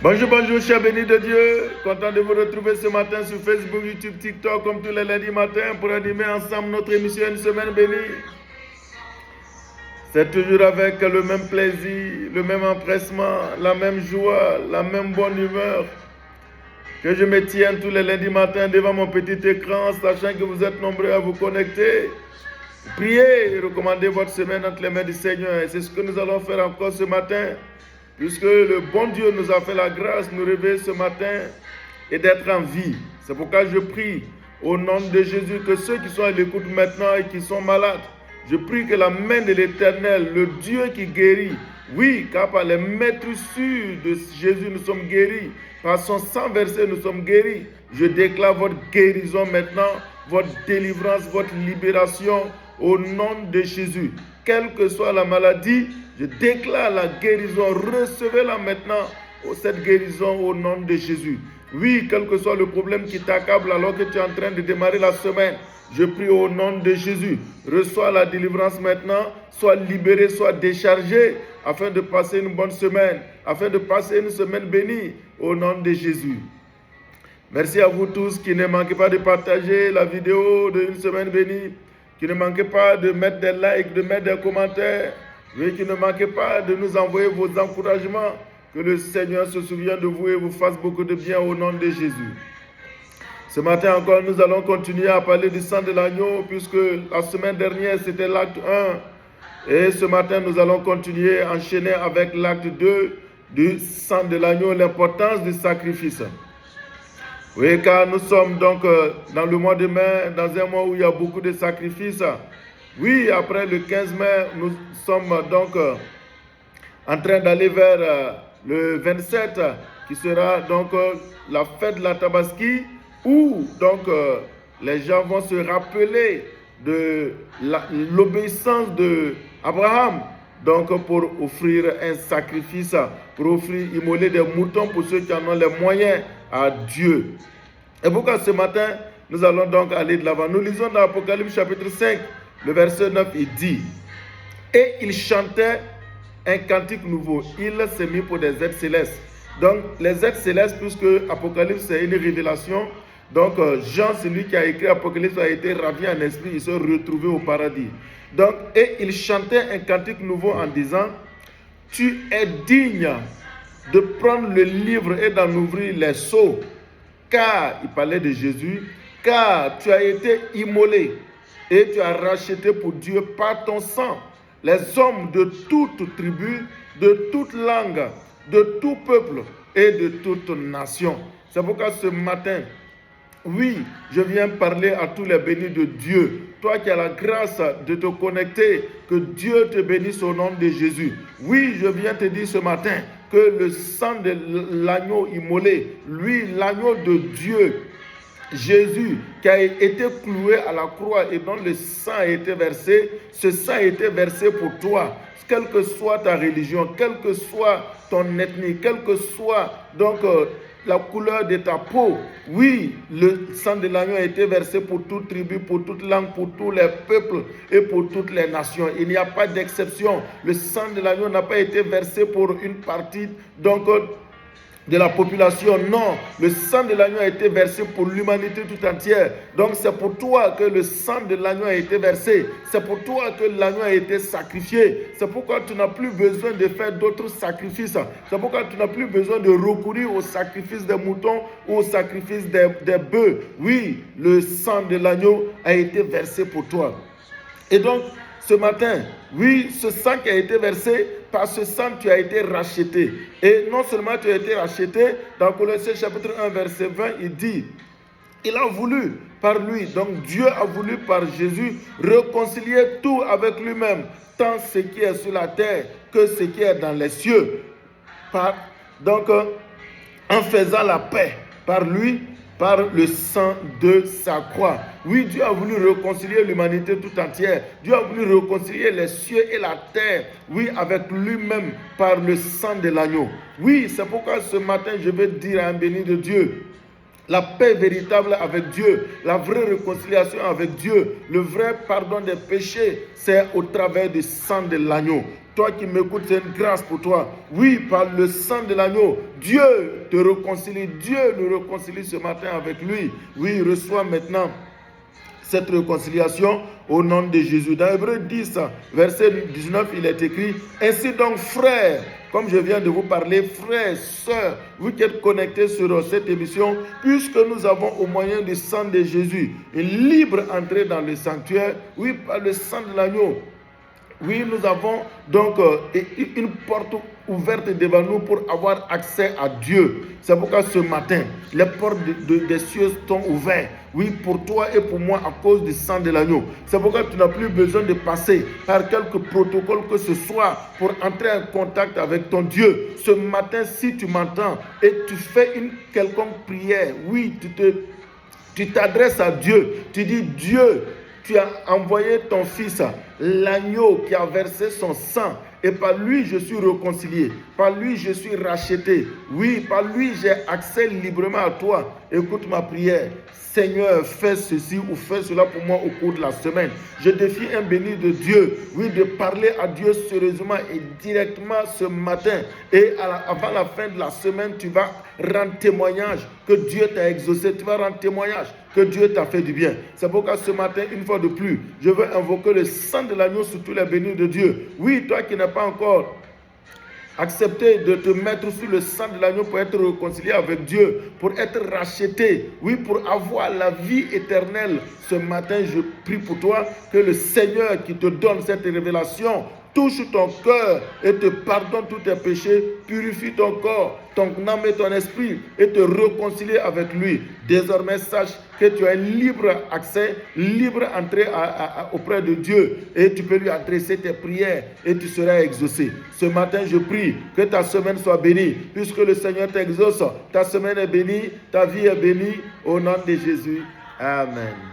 Bonjour, bonjour, chers bénis de Dieu. Content de vous retrouver ce matin sur Facebook, YouTube, TikTok, comme tous les lundis matins, pour animer ensemble notre émission Une semaine bénie. C'est toujours avec le même plaisir, le même empressement, la même joie, la même bonne humeur que je me tiens tous les lundis matins devant mon petit écran, sachant que vous êtes nombreux à vous connecter. Priez et recommandez votre semaine entre les mains du Seigneur. Et c'est ce que nous allons faire encore ce matin. Puisque le bon Dieu nous a fait la grâce de nous réveiller ce matin et d'être en vie. C'est pourquoi je prie au nom de Jésus que ceux qui sont à l'écoute maintenant et qui sont malades, je prie que la main de l'Éternel, le Dieu qui guérit, oui, car par les maîtrissures de Jésus nous sommes guéris, par son sang versé nous sommes guéris. Je déclare votre guérison maintenant, votre délivrance, votre libération au nom de Jésus. Quelle que soit la maladie, je déclare la guérison. Recevez-la maintenant, cette guérison au nom de Jésus. Oui, quel que soit le problème qui t'accable alors que tu es en train de démarrer la semaine, je prie au nom de Jésus. Reçois la délivrance maintenant. Sois libéré, sois déchargé afin de passer une bonne semaine, afin de passer une semaine bénie au nom de Jésus. Merci à vous tous qui ne manquez pas de partager la vidéo de Une semaine bénie, qui ne manquez pas de mettre des likes, de mettre des commentaires. Oui, qui ne manquez pas de nous envoyer vos encouragements. Que le Seigneur se souvienne de vous et vous fasse beaucoup de bien au nom de Jésus. Ce matin encore, nous allons continuer à parler du sang de l'agneau, puisque la semaine dernière, c'était l'acte 1. Et ce matin, nous allons continuer à enchaîner avec l'acte 2 du sang de l'agneau, l'importance du sacrifice. Oui, car nous sommes donc dans le mois de mai, dans un mois où il y a beaucoup de sacrifices. Oui, après le 15 mai, nous sommes donc en train d'aller vers le 27, qui sera donc la fête de la Tabaski, où donc les gens vont se rappeler de l'obéissance d'Abraham, donc pour offrir un sacrifice, pour immoler des moutons pour ceux qui en ont les moyens à Dieu. Et pourquoi ce matin, nous allons donc aller de l'avant. Nous lisons dans Apocalypse chapitre 5, le verset 9, il dit « Et il chantait un cantique nouveau. Il s'est mis pour des êtres célestes. » Donc, les êtres célestes, puisque Apocalypse, c'est une révélation. Donc, Jean, celui qui a écrit Apocalypse, a été ravi en esprit. Il s'est retrouvé au paradis. Donc, et il chantait un cantique nouveau en disant « Tu es digne de prendre le livre et d'en ouvrir les sceaux. » Car, il parlait de Jésus, car tu as été immolé et tu as racheté pour Dieu par ton sang les hommes de toute tribu, de toute langue, de tout peuple et de toute nation. C'est pourquoi ce matin, oui, je viens parler à tous les bénis de Dieu. Toi qui as la grâce de te connecter, que Dieu te bénisse au nom de Jésus. Oui, je viens te dire ce matin que le sang de l'agneau immolé, lui, l'agneau de Dieu, Jésus, qui a été cloué à la croix et dont le sang a été versé, ce sang a été versé pour toi. Quelle que soit ta religion, quelle que soit ton ethnie, quelle que soit donc la couleur de ta peau, oui, le sang de l'agneau a été versé pour toute tribu, pour toute langue, pour tous les peuples et pour toutes les nations. Il n'y a pas d'exception. Le sang de l'agneau n'a pas été versé pour une partie donc de la population. Non, le sang de l'agneau a été versé pour l'humanité tout entière. Donc c'est pour toi que le sang de l'agneau a été versé. C'est pour toi que l'agneau a été sacrifié. C'est pourquoi tu n'as plus besoin de faire d'autres sacrifices. C'est pourquoi tu n'as plus besoin de recourir au sacrifice des moutons ou au sacrifice des bœufs. Oui, le sang de l'agneau a été versé pour toi. Et donc, ce matin, oui, ce sang qui a été versé, par ce sang, tu as été racheté. Et non seulement tu as été racheté, dans Colossiens chapitre 1, verset 20, il dit, il a voulu par lui, donc Dieu a voulu par Jésus réconcilier tout avec lui-même, tant ce qui est sur la terre que ce qui est dans les cieux. Donc, en faisant la paix par lui, par le sang de sa croix. Oui, Dieu a voulu réconcilier l'humanité tout entière. Dieu a voulu réconcilier les cieux et la terre, oui, avec lui-même par le sang de l'agneau. Oui, c'est pourquoi ce matin, je vais dire à un béni de Dieu, La paix véritable avec Dieu, la vraie réconciliation avec Dieu, le vrai pardon des péchés, c'est au travers du sang de l'agneau. Toi qui m'écoutes, c'est une grâce pour toi. Oui, par le sang de l'agneau, Dieu te réconcilie. Dieu nous réconcilie ce matin avec lui. Oui, reçois maintenant cette réconciliation au nom de Jésus. Dans Hébreux 10, verset 19, il est écrit: ainsi donc, frères, comme je viens de vous parler, frères, sœurs, vous qui êtes connectés sur cette émission, puisque nous avons au moyen du sang de Jésus une libre entrée dans le sanctuaire, oui, par le sang de l'agneau. Oui, nous avons donc une porte ouverte devant nous pour avoir accès à Dieu. C'est pourquoi ce matin, les portes des cieux sont ouvertes. Oui, pour toi et pour moi, à cause du sang de l'agneau. C'est pourquoi tu n'as plus besoin de passer par quelque protocole que ce soit pour entrer en contact avec ton Dieu. Ce matin, si tu m'entends et tu fais une quelconque prière, oui, tu t'adresses à Dieu. Tu dis: Dieu, tu as envoyé ton fils, l'agneau qui a versé son sang, et par lui je suis réconcilié, par lui je suis racheté. Oui, par lui j'ai accès librement à toi. Écoute ma prière. Seigneur, fais ceci ou fais cela pour moi au cours de la semaine. Je défie un béni de Dieu, oui, de parler à Dieu sérieusement et directement ce matin. Et avant la fin de la semaine, tu vas rendre témoignage que Dieu t'a exaucé. Tu vas rendre témoignage que Dieu t'a fait du bien. C'est pourquoi ce matin, une fois de plus, je veux invoquer le sang de l'agneau sur tous les bénis de Dieu. Oui, toi qui n'as pas encore accepter de te mettre sous le sang de l'agneau pour être réconcilié avec Dieu, pour être racheté, oui, pour avoir la vie éternelle. Ce matin, je prie pour toi que le Seigneur qui te donne cette révélation touche ton cœur et te pardonne tous tes péchés, purifie ton corps, ton âme et ton esprit et te réconcilie avec lui. Désormais, sache que tu as un libre accès, libre entrée auprès de Dieu, et tu peux lui adresser tes prières et tu seras exaucé. Ce matin, je prie que ta semaine soit bénie, puisque le Seigneur t'exauce. Ta semaine est bénie, ta vie est bénie, au nom de Jésus. Amen.